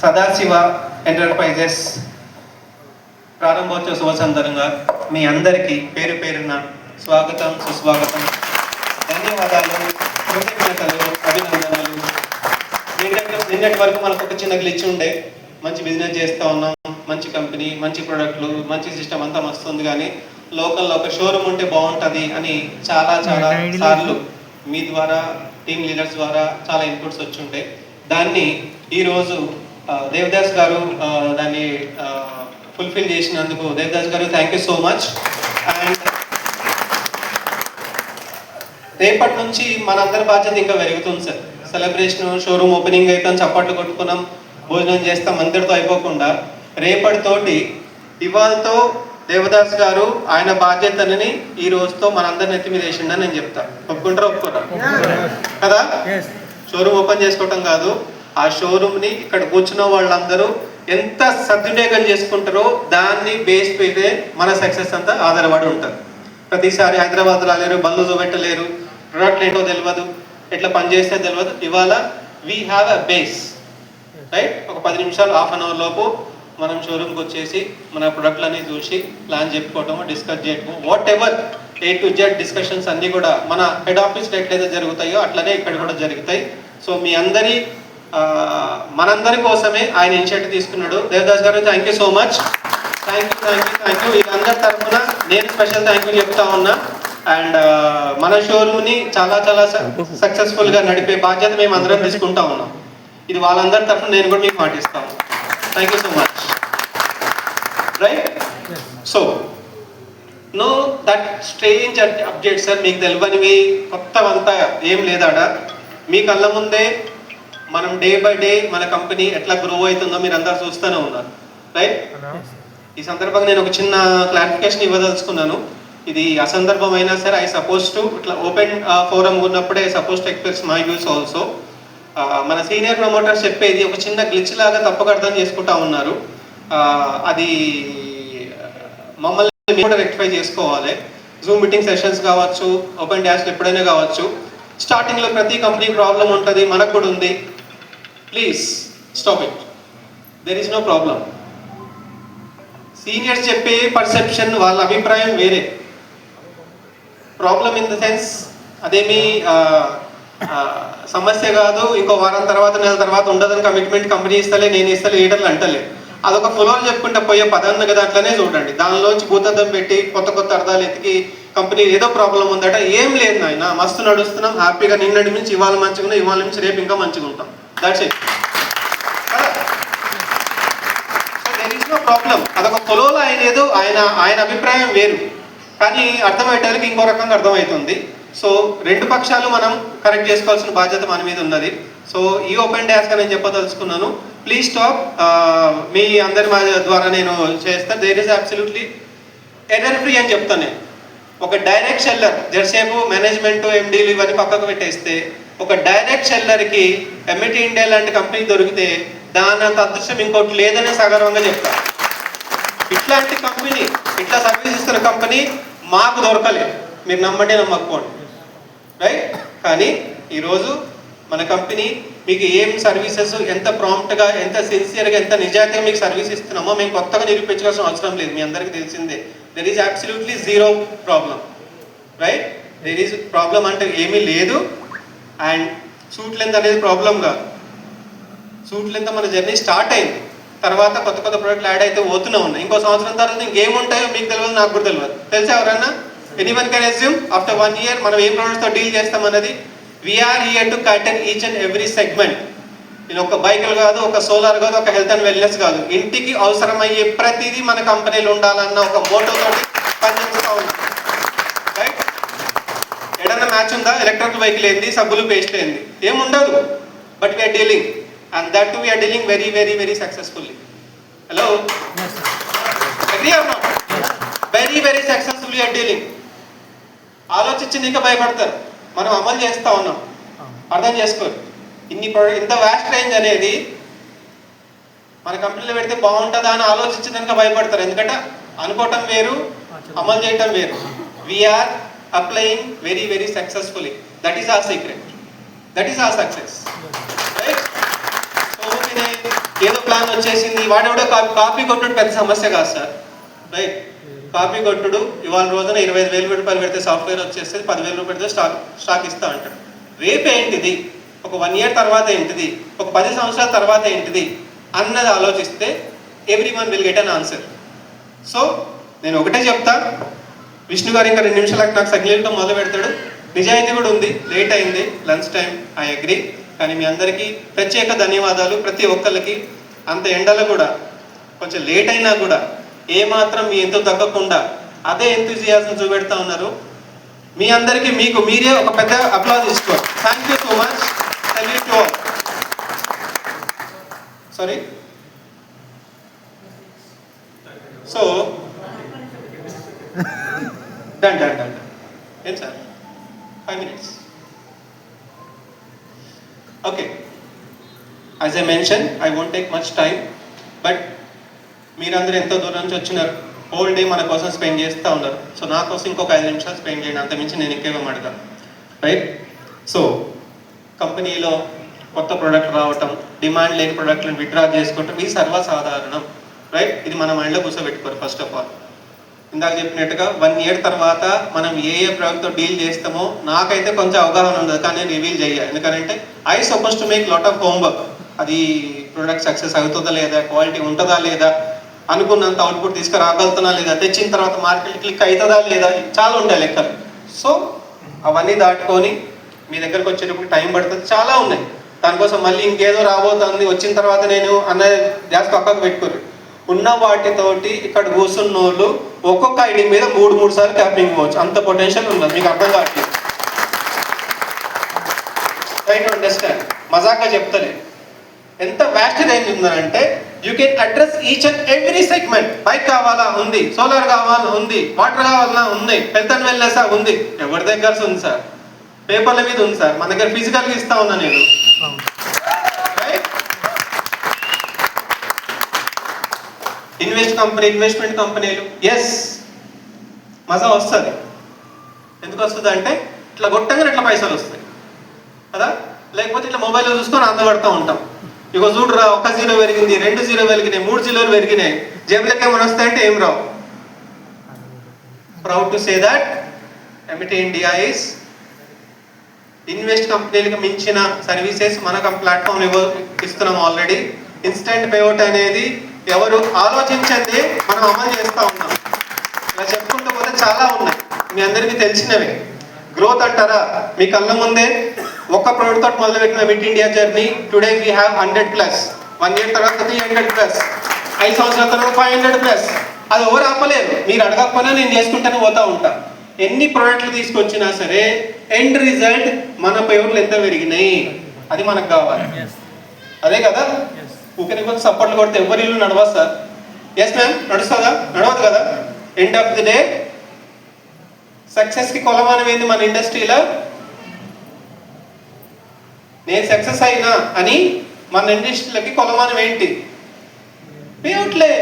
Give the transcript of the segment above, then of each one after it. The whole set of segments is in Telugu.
సదాశివ ఎంటర్ప్రైజెస్ ప్రారంభోత్సవ శుభ సందర్భంగా మీ అందరికీ పేరు పేరున స్వాగతం, సుస్వాగతం, ధన్యవాదాలు, కృతజ్ఞతలు, అభినందనలు. నిన్నటి వరకు మనకు ఒక చిన్న గ్లిచ్ ఉండే, మంచి బిజినెస్ చేస్తూ ఉన్నాం, మంచి కంపెనీ, మంచి ప్రొడక్ట్లు, మంచి సిస్టమ్ అంతా వస్తుంది, కానీ లోకల్లో ఒక షోరూమ్ ఉంటే బాగుంటుంది అని చాలా సార్లు మీ ద్వారా, టీమ్ లీడర్స్ ద్వారా చాలా ఇన్పుట్స్ వచ్చి ఉంటాయి. దాన్ని ఈరోజు దేవదాస్ గారు దాన్ని ఫుల్ఫిల్ చేసినందుకు దేవదాస్ గారు thank you so much. And రేపటి నుంచి మనందరి బాధ్యత ఇంకా పెరుగుతుంది సార్. సెలబ్రేషన్, షోరూమ్ ఓపెనింగ్ అయితే చప్పట్లు కొట్టుకున్నాం, భోజనం చేస్తాం, అందరితో అయిపోకుండా రేపటితోటి ఇవాళతో దేవదాస్ గారు ఆయన బాధ్యతలని ఈ రోజుతో మనందరి నెత్తి మీద వేసిండని నేను చెప్తా. ఒప్పుకుంటారా? ఒప్పుకోరా కదా? షోరూమ్ ఓపెన్ చేసుకోవటం కాదు, ఆ షోరూమ్ని ఇక్కడ కూర్చున్న వాళ్ళందరూ ఎంత సద్వినియోగం చేసుకుంటారో దాన్ని బేస్ పెడితే మన సక్సెస్ అంతా ఆధారపడి ఉంటుంది. ప్రతిసారి హైదరాబాద్ రాలేరు, బండ్లు చూపెట్టలేరు, ప్రొడక్ట్ ఏంటో తెలియదు, ఎట్లా పనిచేస్తే తెలియదు. ఇవాళ we have a base, right? ఒక 10 నిమిషాలు, హాఫ్ అన్ అవర్ లోపు మనం షోరూమ్కి వచ్చేసి మన ప్రొడక్ట్లన్నీ చూసి ప్లాన్ చెప్పుకోవటము, డిస్కస్ చేయటము, what ever A to Z discussions అన్నీ కూడా మన హెడ్ ఆఫీస్లో ఎట్లయితే జరుగుతాయో అట్లనే ఇక్కడ కూడా జరుగుతాయి. సో మీ మనందరి కోసమే ఆయన ఇనిషియేటివ్ తీసుకున్నాడు. దేవదాస్ గారు thank you so much. Thank you. వీళ్ళందరి తరఫున నేను స్పెషల్ థ్యాంక్ యూ చెప్తా ఉన్నా. అండ్ మన షోరూమ్ని చాలా సక్సెస్ఫుల్గా నడిపే బాధ్యత మేము అందరం తీసుకుంటా ఉన్నాం. ఇది వాళ్ళందరి తరఫున నేను కూడా మీకు మాటిస్తాను. Thank you so much. Right? So no that strange update sir, మీకు తెలియనివి కొత్తవంతా ఏం లేదాడ. మీ కళ్ళ ముందే మనం డే బై డే మన కంపెనీ ఎట్లా గ్రో అవుతుందో మీరు అందరు చూస్తూనే ఉన్నారు, రైట్? ఈ సందర్భంగా నేను ఒక చిన్న క్లారిఫికేషన్ ఇవ్వదలుచుకున్నాను. ఇది అసందర్భం అయినా సరే, ఐ సపోజ్ టు ఇట్లా ఓపెన్ ఫోరం ఉన్నప్పుడే suppose to express my views also. మన సీనియర్ ప్రమోటర్స్ చెప్పేది ఒక చిన్న గ్లిచ్ లాగా తప్పక అర్థం చేసుకుంటా ఉన్నారు. అది మమ్మల్ని కూడా రెక్టిఫై చేసుకోవాలి. జూమ్ మీటింగ్ సెషన్స్ కావచ్చు, ఓపెన్ డాష్లు ఎప్పుడైనా కావచ్చు, స్టార్టింగ్లో ప్రతి కంపెనీ ప్రాబ్లం ఉంటుంది, మనకు కూడా ఉంది. Please stop it. There is no problem. Seniors చెప్పే పర్సెప్షన్, వాళ్ళ అభిప్రాయం వేరే. ప్రాబ్లం ఇన్ ద సెన్స్ అదేమి సమస్య కాదు. ఇంకో వారం తర్వాత, నెల తర్వాత ఉండదని కమిట్మెంట్ కంపెనీ ఇస్తలే, నేను ఇస్తలే, లీడర్లు అంటలే. అదొక ఫ్లోర్ చెప్పుకుంటే పోయే పదం కదా, అట్లనే చూడండి. దానిలోంచి భూతద్దం పెట్టి కొత్త అర్థాలు ఎతికి కంపెనీ ఏదో ప్రాబ్లం ఉందట, ఏం లేదు నాయన, మస్తు నడుస్తున్నాం హ్యాపీగా. నిన్నటి నుంచి ఇవాళ మంచిగా, ఇవాళ నుంచి రేపు ఇంకా మంచిగా ఉంటాం. That's it. There is no problem. అదొక ఫ్లోలో ఆయన అభిప్రాయం వేరు, కానీ అర్థమయ్యేటానికి ఇంకో రకంగా అర్థమవుతుంది. సో రెండు పక్షాలు మనం కరెక్ట్ చేసుకోవాల్సిన బాధ్యత మన మీద ఉన్నది. సో ఈ ఓపెన్ డాష్గా నేను చెప్పదలుచుకున్నాను. Please stop. మీ అందరి ద్వారా నేను చేస్తాను. There is absolutely error free అని చెప్తాను నేను. ఒక డైరెక్ట్ సెల్లర్, జెర్సేపు మేనేజ్మెంట్, ఎండీలు ఇవన్నీ పక్కకు పెట్టేస్తే, ఒక డైరెక్ట్ సెల్లర్కి ఎంఐటీ ఇండియా లాంటి కంపెనీ దొరికితే దానంత అదృష్టం ఇంకోటి లేదనే సగర్వంగా చెప్తాను. ఇట్లాంటి కంపెనీ, ఇట్లా సర్వీస్ ఇస్తున్న కంపెనీ మాకు దొరకలేదు. మీరు నమ్మండి, నమ్మకపోండి, రైట్? కానీ ఈరోజు మన కంపెనీ మీకు ఏం సర్వీసెస్ ఎంత ప్రాంప్ట్గా, ఎంత సిన్సియర్గా, ఎంత నిజాయితీగా మీకు సర్వీస్ ఇస్తున్నామో మేము కొత్తగా నిరూపించాల్సిన అవసరం లేదు. మీ అందరికీ తెలిసిందే. There is absolutely zero problem, right? There is problem అంటే ఏమీ లేదు. అండ్ సూట్ లెంత్ అనేది ప్రాబ్లం కాదు. సూట్ లెంత్ మన జర్నీ స్టార్ట్ అయింది, తర్వాత కొత్త ప్రోడక్ట్లు యాడ్ అయితే పోతూనే ఉన్నాయి. ఇంకో సంవత్సరం తర్వాత ఇంకేముంటాయో మీకు తెలియదు, నాకు కూడా తెలియదు. తెలుసా ఎవరన్నా? Anyone can assume after 1 year మనం ఏం ప్రొడక్ట్స్తో డీల్ చేస్తామన్నది. We are here to cater each and every segment. నేను ఒక బైకులు కాదు, ఒక సోలార్ కాదు, ఒక హెల్త్ అండ్ వెల్నెస్ కాదు, ఇంటికి అవసరమయ్యే ప్రతిదీ మన కంపెనీలో ఉండాలన్న ఒక మోటోతో పనిచేస్తూ ఉన్నాం, రైట్? ఏదన్నా మ్యాచ్ ఉందా? ఎలక్ట్రికల్ వెహికల్ ఏంది, సబ్బులు పేస్ట్ ఏంది, ఏముండదు. But we're dealing, and that too we're dealing very successfully. Hello, agree or not? Very successfully are dealing. ఆలోచించి ఇంకా భయపడతారు. మనం అమలు చేస్తూ ఉన్నాం, అర్థం చేసుకోరు. ఇంత వ్యాస్ట్ రేంజ్ అనేది మన కంపెనీలో పెడితే బాగుంటుందా అని ఆలోచించడానికి భయపడతారు. ఎందుకంటే అనుకోవటం వేరు, అమలు చేయటం వేరు. We're applying very successfully. That is our secret, that is our success, right? So ఏదో ప్లాన్ వచ్చేసింది, వాడెవడో కాపీ కొట్టుడు పెద్ద సమస్య కాదు సార్, రైట్? కాపీ కొట్టుడు ఇవాళ రోజున 25,000 రూపాయలు పెడితే సాఫ్ట్వేర్ వచ్చేస్తుంది, 10,000 రూపాయలు పెడితే స్టాక్ ఇస్తా అంటాడు. రేపు ఏంటిది, ఒక 1 year తర్వాత ఏంటిది, ఒక 10 సంవత్సరాల తర్వాత ఏంటిది అన్నది ఆలోచిస్తే everyone will get an answer. So నేను ఒకటే చెప్తా, విష్ణు గారు ఇంకా 2 నిమిషాలకు నాకు సగ్లీలతో మొదలు పెడతాడు. నిజాయితీ కూడా ఉంది, లేట్ అయింది, లంచ్ టైం, ఐ అగ్రీ. కానీ మీ అందరికీ ప్రత్యేక ధన్యవాదాలు. ప్రతి ఒక్కరికి అంత ఎండలో కూడా కొంచెం లేట్ అయినా కూడా ఏమాత్రం మీ ఎంతో తగ్గకుండా అదే ఎంతూజియాజం చూపెడతా ఉన్నారు. మీ అందరికీ మీకు మీరే ఒక పెద్ద అప్లాజ్ ఇసుకోవాలి. Thank you so much. Salute to all. Sorry. So done. ఏం sir, 5 minutes. Okay. As I mentioned, I won't take much time. But మీరందరూ ఎంతో దూరం నుంచి వచ్చినారు, హోల్ డే మన కోసం స్పెండ్ చేస్తూ ఉన్నారు. సో నా కోసం ఇంకొక 5 నిమిషాలు స్పెండ్ చేయండి, అంతమించి నేను ఎక్కువ అడగాను, రైట్? సో కంపెనీలో కొత్త ప్రోడక్ట్ రావటం, డిమాండ్ లేని ప్రోడక్ట్లను విత్డ్రా చేసుకోవటం, ఇది సర్వసాధారణం, రైట్? ఇది మన మైండ్లో కూర్చోబెట్టుకోరు. ఫస్ట్ ఆఫ్ ఆల్ ఇందాక చెప్పినట్టుగా 1 year తర్వాత మనం ఏ ప్రోడక్ట్తో డీల్ చేస్తామో నాకైతే కొంచెం అవగాహన ఉండదు, కానీ నేను రివీల్ చేయాలి. ఎందుకంటే I suppose to make lot of homework. అది ప్రోడక్ట్ సక్సెస్ అవుతుందా లేదా, క్వాలిటీ ఉంటుందా లేదా, అనుకున్నంత అవుట్పుట్ తీసుకురాగలుగుతున్నా లేదా, తెచ్చిన తర్వాత మార్కెట్ క్లిక్ అవుతుందా లేదా, చాలా ఉంటాయి లెక్కలు. సో అవన్నీ దాటుకొని మీ దగ్గరకు వచ్చేటప్పుడు టైం పడుతుంది, చాలా ఉన్నాయి. దానికోసం మళ్ళీ ఇంకేదో రాబోతుంది వచ్చిన తర్వాత నేను అన్న ధ్యాస పక్కకు పెట్టుకోరు. ఉన్న వాటితోటి ఇక్కడ కూర్చున్న వాళ్ళు ఒక్కొక్క ఐడి మీద 3 సార్లు ట్యాపింగ్ పోవచ్చు, అంత పొటెన్షియల్ ఉన్నది. మీకు అర్థం కావట్లేదు, ట్రై టు అండర్స్టాండ్. మజాక్గా చెప్తలే, ఎంత వ్యాస్ట్ రేంజ్ ఉందంటే you can address each and every segment. Bike కావాలా ఉంది, సోలార్ కావాలా ఉంది, వాటర్ కావాలన్నా ఉంది, హెల్త్ అండ్ వెల్నెస్ ఉంది. ఎవరి దగ్గర ఉంది సార్, పేపర్ల మీద ఉంది సార్, మన దగ్గర ఫిజికల్గా ఇస్తా ఉన్నా నేను. ఇన్వెస్ట్మెంట్ కంపెనీలు, ఎస్ మజా వస్తుంది. ఎందుకు వస్తుంది అంటే ఇట్లా కొట్టంగానే ఇట్లా పైసలు వస్తాయి కదా, లేకపోతే ఇట్లా మొబైల్లో చూసుకొని అందబడుతూ ఉంటాం. ఇక చూడరా, 1 0 పెరిగింది, 2 0 పెరిగినాయి, 3 0 పెరిగినాయి, జేబులకి ఏమైనా వస్తాయంటే ఏం రావు. ప్రౌడ్ టు సే దట్ ఎమిటీ ఇండియా ఈస్ ఇన్వెస్ట్ కంపెనీలకు మించిన సర్వీసెస్ మన ప్లాట్ఫామ్ ఇస్తున్నాం ఆల్రెడీ. ఇన్స్టెంట్ పేఅవుట్ అనేది ఎవరు ఆలోచించండి, మనం అమలు చేస్తూ ఉన్నాం. ఇలా చెప్పుకుంటూ పోతే చాలా ఉన్నాయి, మీ అందరికీ తెలిసినవే. గ్రోత్ అంటారా, మీ కళ్ళ ముందే ఒక ప్రోడక్ట్ తోటి మొదలుపెట్టిన with India journey. Today we have 100+. 1 year తర్వాత 300+, 5 సంవత్సరాల తర్వాత 500+. అది ఎవరు ఆపలేరు, మీరు అడగకపోయినా నేను చేసుకుంటూనే పోతా ఉంటా. ఎన్ని ప్రోడక్ట్లు తీసుకొచ్చినా సరే ఎండ్ రిజల్ట్ మన పేవర్లు ఎంత పెరిగినాయి అది మనకు కావాలి. అదే కదా, ఊరికి కొంచెం సపోర్ట్లు కొడితే ఎవరి ఇల్లు నడవదు సార్. ఎస్ మ్యామ్, నడుస్తుందా? నడవదు కదా. ఎండ్ ఆఫ్ ది డే సక్సెస్కి కొలమానం ఏంది మన ఇండస్ట్రీలో? నేను సక్సెస్ అయినా అని మన ఇండస్ట్రీలకి కొలమానం ఏంటి? పేఅవుట్లే.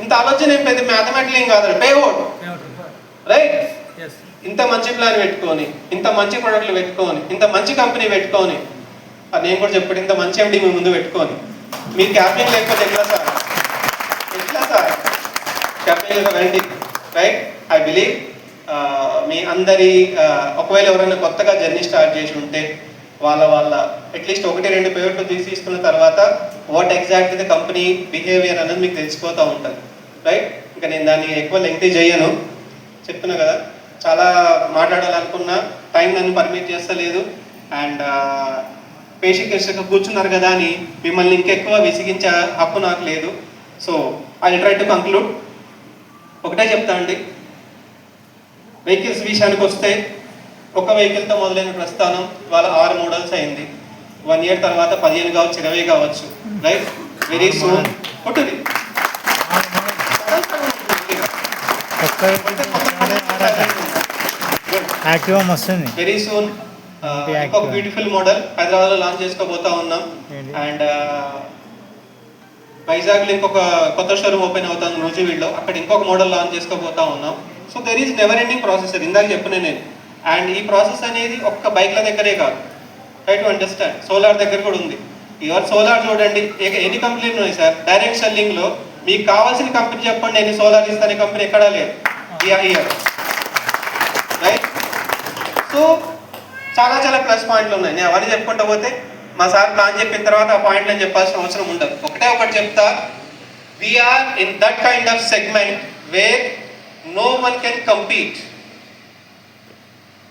ఇంత ఆలోచన ఏం పెద్ద మ్యాథమెటికల్ ఏం కాదు, పేఅవుట్, రైట్? ఇంత మంచి ప్లాన్ పెట్టుకొని, ఇంత మంచి ప్రొడక్ట్లు పెట్టుకొని, ఇంత మంచి కంపెనీ పెట్టుకొని, అది నేను కూడా చెప్పాడు, ఇంత మంచి ఎండి మీ ముందు పెట్టుకొని మీరు క్యాపింగ్ లేకపోతే ఎట్లా సార్? ఎట్లా సార్ క్యాపింగ్ రండి, రైట్? ఐ బిలీవ్ మీ అందరి ఒకవేళ ఎవరైనా కొత్తగా జర్నీ స్టార్ట్ చేసి ఉంటే వాళ్ళ అట్లీస్ట్ 1-2 పేవర్లు తీసుకున్న తర్వాత what exact the company behaviour అనేది మీకు తెలిసిపోతూ ఉంటుంది, రైట్? ఇంకా నేను దాన్ని ఎక్కువ లెంగ్తీ చేయను, చెప్తున్నా కదా. చాలా మాట్లాడాలనుకున్నా టైం నన్ను పర్మిట్ చేస్తలేదు. అండ్ పేషెంట్ కూర్చున్నారు కదా అని మిమ్మల్ని ఇంకెక్కువ విసిగించే హక్కు నాకు లేదు. So I try to conclude. ఒకటే చెప్తా అండి, వెహికల్స్ విషయానికి వస్తే ఒక వెహికల్తో మొదలైన ప్రస్థానం వాళ్ళ 6 మోడల్స్ అయింది. 1 year తర్వాత 15 కావచ్చు, 20 కావచ్చు, రైట్? వెరీ సూన్ పుట్టుది వెరీ సూన్. ఇంకొక బ్యూటిఫుల్ మోడల్ హైదరాబాద్లో లాంచ్ చేసుకోబోతా ఉన్నాం. అండ్ వైజాగ్లో ఇంకొక కొత్త షోరూమ్ ఓపెన్ అవుతాను నూజివీడ్లో, అక్కడ ఇంకొక మోడల్ లాంచ్ చేసుకోబోతా ఉన్నాం. So there is never ending process, ఇందాక చెప్పిన నేను. అండ్ ఈ ప్రాసెస్ అనేది ఒక్క బైక్ల దగ్గరే కాదు, ట్రై టు అండర్స్టాండ్, సోలార్ దగ్గర కూడా ఉంది. ఇవాళ సోలార్ చూడండి, ఎన్ని కంపెనీలు ఉన్నాయి సార్ డైరెక్ట్ సెల్లింగ్లో. మీకు కావాల్సిన కంపెనీ చెప్పండి, నేను సోలార్ ఇస్తానే కంపెనీ ఎక్కడా లేదు ఇయర్. రైట్. సో చాలా చాలా ప్లస్ పాయింట్లు ఉన్నాయి. నేను అవన్నీ చెప్పుకుంటా పోతే మా సార్ ప్లాన్ చెప్పిన తర్వాత ఆ పాయింట్లు అని చెప్పాల్సిన అవసరం ఉండదు. ఒకటి చెప్తా, we're in that kind of segment where no one can compete.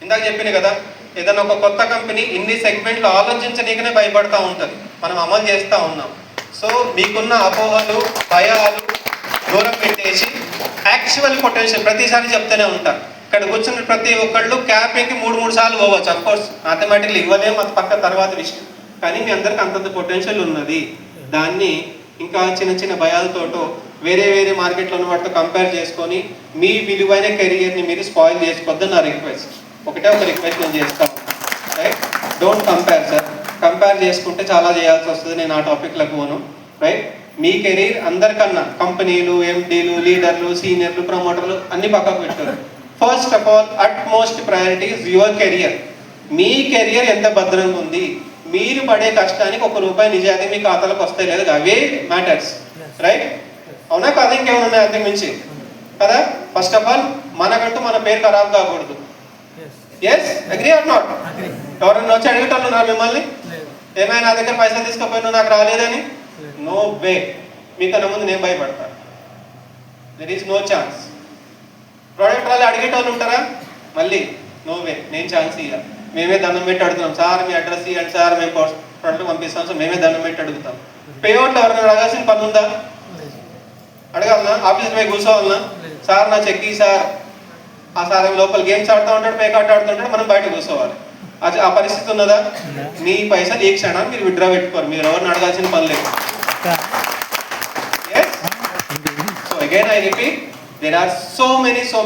ఇందాక చెప్పింది కదా, ఏదైనా ఒక కొత్త కంపెనీ ఇన్ని సెగ్మెంట్లు ఆలోచించనీకనే భయపడతా ఉంటుంది. మనం అమలు చేస్తూ ఉన్నాం. సో మీకున్న అపోహలు, భయాలు దూరం పెట్టేసి యాక్చువల్ పొటెన్షియల్ ప్రతిసారి చెప్తూనే ఉంటారు. ఇక్కడ కూర్చున్న ప్రతి ఒక్కళ్ళు క్యాపింగ్కి 3 సార్లు పోవచ్చు. అఫ్కోర్స్ మ్యాథమెటిక్లు ఇవ్వలేము, అది పక్క తర్వాత విషయం. కానీ మీ అందరికి అంతంత పొటెన్షియల్ ఉన్నది. దాన్ని ఇంకా చిన్న చిన్న భయాలతోటో వేరే మార్కెట్లో ఉన్న వాటితో కంపేర్ చేసుకొని మీ విలువైన కెరియర్ని మీరు స్పాయిల్ చేసుకోవద్దని నా రిక్వెస్ట్. ఒక రిక్వెస్ట్ నేను చేస్తాను. Right, don't compare sir. Compare చేసుకుంటే చాలా చేయాల్సి వస్తుంది. నేను ఆ టాపిక్లకు పోను. రైట్, మీ కెరీర్ అందరికన్నా కంపెనీలు, ఎండీలు, లీడర్లు, సీనియర్లు, ప్రమోటర్లు అన్ని పక్కకు పెట్టారు. First of all utmost priority is your career. Me career ఎంత భద్రంగా ఉంది, మీరు పడే కష్టానికి ₹1 నిజాయితీ మీ ఖాతాలోకి వస్తాయి లేదు, అవే మ్యాటర్స్. రైట్, అవునా కాదా? ఇంకేమైనా ఉన్నాయి అంతకు మించి కదా? ఫస్ట్ ఆఫ్ ఆల్ మనకంటూ మన పేరు ఖరాబ్ కాకూడదు. Yes, agree or not? ఎవరైనా వచ్చి అడిగేటోళ్ళున్నారు మిమ్మల్ని, ఏమైనా నా దగ్గర పైసలు తీసుకుపోయినా నాకు రాలేదని? No way. మీకన్నా ముందు నేను భయపడతాను. There is no chance. Product వాళ్ళు అడిగేటోళ్ళు ఉంటారా? మళ్ళీ నో వే, నేను ఛాన్స్ ఇవ్వాలి. మేమే దండం పెట్టి అడుగుతాం, సార్ మీ అడ్రస్ ఇవ్వండి సార్, మేము ప్రోడక్ట్ పంపిస్తాం. సో మేమే దండం పెట్టి అడుగుతాం. పేఅవుట్లో ఎవరైనా అడగాల్సిన పని ఉందా? అడగాలనా? ఆఫీస్ పోయి కూర్చోవాలనా? సార్ నా చెక్ సార్, ఆ సార్ లోపల గేమ్స్ ఆడుతూ ఉంటాడు, పే కార్డు ఆడుతుంటాడు, మనం బయట కూర్చోవాలి. అది ఆ పరిస్థితి ఉన్నదా? మీ పైసలు ఈ క్షణం మీరు విత్డ్రా పెట్టుకోరు, మీరు ఎవరిని అడగాల్సిన పని లేదు. So again I repeat, there are so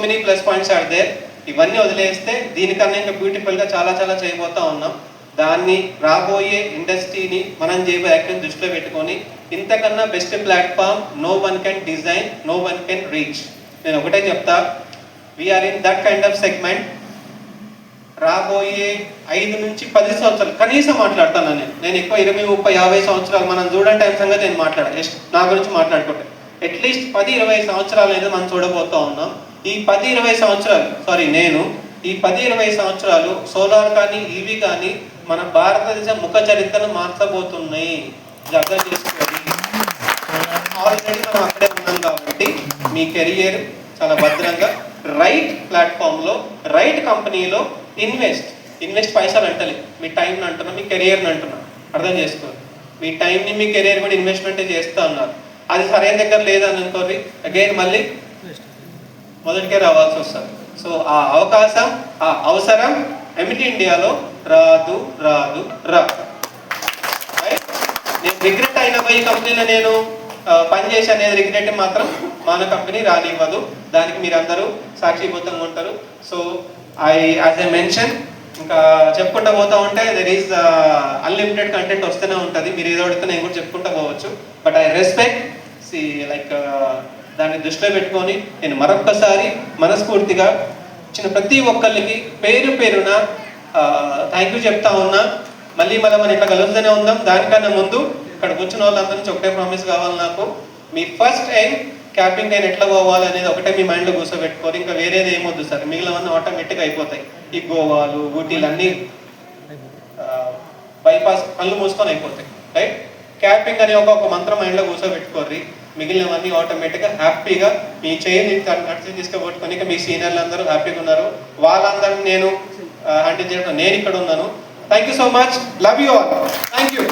many plus points are there. ఇవన్నీ వదిలేస్తే దీనికన్నా ఇంకా బ్యూటిఫుల్గా చాలా చేయబోతా ఉన్నాం. దాన్ని రాబోయే ఇండస్ట్రీని మనం చేయబోయే యాక్టివిటీ దృష్టిలో పెట్టుకొని ఇంతకన్నా best platform no one can design, no one can reach. నేను ఒకటే చెప్తా, we're in that kind of segment. రాబోయే 5 నుంచి 10 సంవత్సరాలు కనీసం మాట్లాడతాను నేను ఎక్కువ 20, 30, 50 సంవత్సరాలు మనం చూడండి టైం సంగతి నేను మాట్లాడాలి. నా గురించి మాట్లాడుకుంటే అట్లీస్ట్ 10-20 సంవత్సరాలు అనేది మనం చూడబోతా ఉన్నాం. ఈ 10-20 సంవత్సరాలు ఈ 10-20 సంవత్సరాలు సోలార్ కానీ ఈవీ కానీ మన భారతదేశ ముఖ చరిత్రను మార్చబోతున్నాయి. అర్థం చేసుకోండి. ఆల్రెడీ మనం అక్కడే ఉన్నాం కాబట్టి మీ కెరియర్ చాలా భద్రంగా రైట్ ప్లాట్ఫామ్లో, రైట్ కంపెనీలో ఇన్వెస్ట్ పైసలు అంటలే, మీ టైంని అంటున్నా, మీ కెరియర్ని అంటున్నా. అర్థం చేసుకోండి. మీ టైంని, మీ కెరియర్ కూడా ఇన్వెస్ట్మెంటే చేస్తూ ఉన్నారు. అది సరైన దగ్గర లేదని అనుకోండి, అగైన్ మళ్ళీ మొదటికే రావాల్సి వస్తుంది. సో ఆ అవకాశం, ఆ అవసరం ఎమిటీ ఇండియాలో రాదు. నేను రిగ్రెట్ అయిన ఈ కంపెనీలో నేను పనిచేసి అనేది రిగ్రెట్ మాత్రం మన కంపెనీ రానివ్వదు. దానికి మీరందరూ సాక్షిభూతంగా ఉంటారు. సో యాజ్ ఐ మెన్షన్, ఇంకా చెప్పుకుంటూ పోతా ఉంటే దెర్ ఈస్ అన్లిమిటెడ్ కంటెంట్ వస్తూనే ఉంటుంది. మీరు ఏదో అడిగితే నేను కూడా చెప్పుకుంటూ పోవచ్చు. బట్ ఐ రెస్పెక్ట్ దాన్ని దృష్టిలో పెట్టుకొని నేను మరొక్కసారి మనస్ఫూర్తిగా ఇచ్చిన ప్రతి ఒక్కరికి పేరున థ్యాంక్ యూ చెప్తా ఉన్నా. మళ్ళీ మనం ఇట్లా కలుస్తూనే ఉందాం. దానికన్నా ముందు ఇక్కడ కూర్చున్న వాళ్ళందరి నుంచి ఒకటే ప్రామిస్ కావాలి నాకు. మీ ఫస్ట్ ఎయిమ్ క్యాపింగ్ నేను ఎట్లా పోవాలి అనేది ఒకటే మీ మైండ్లో కూర్చోబెట్టుకోవాలి. ఇంకా వేరేది ఏమొద్దు సార్, మిగిలినవన్నీ ఆటోమేటిక్గా అయిపోతాయి. ఈ గోవాలు, ఊటీలు అన్నీ బైపాస్ కళ్ళు మూసుకొని అయిపోతాయి. రైట్, క్యాపింగ్ అనే ఒక మంత్రం మైండ్లో కూర్చోబెట్టుకోర్రి. మిగిలినవన్నీ ఆటోమేటిక్గా హ్యాపీగా మీ చేయిని నడిచి తీసుకుపోట్టుకొని మీ సీనియర్లు అందరూ హ్యాపీగా ఉన్నారు. వాళ్ళందరినీ నేను హ్యాండిల్ చేయడం, నేను ఇక్కడ ఉన్నాను. Thank you so much. Love you all. Thank you.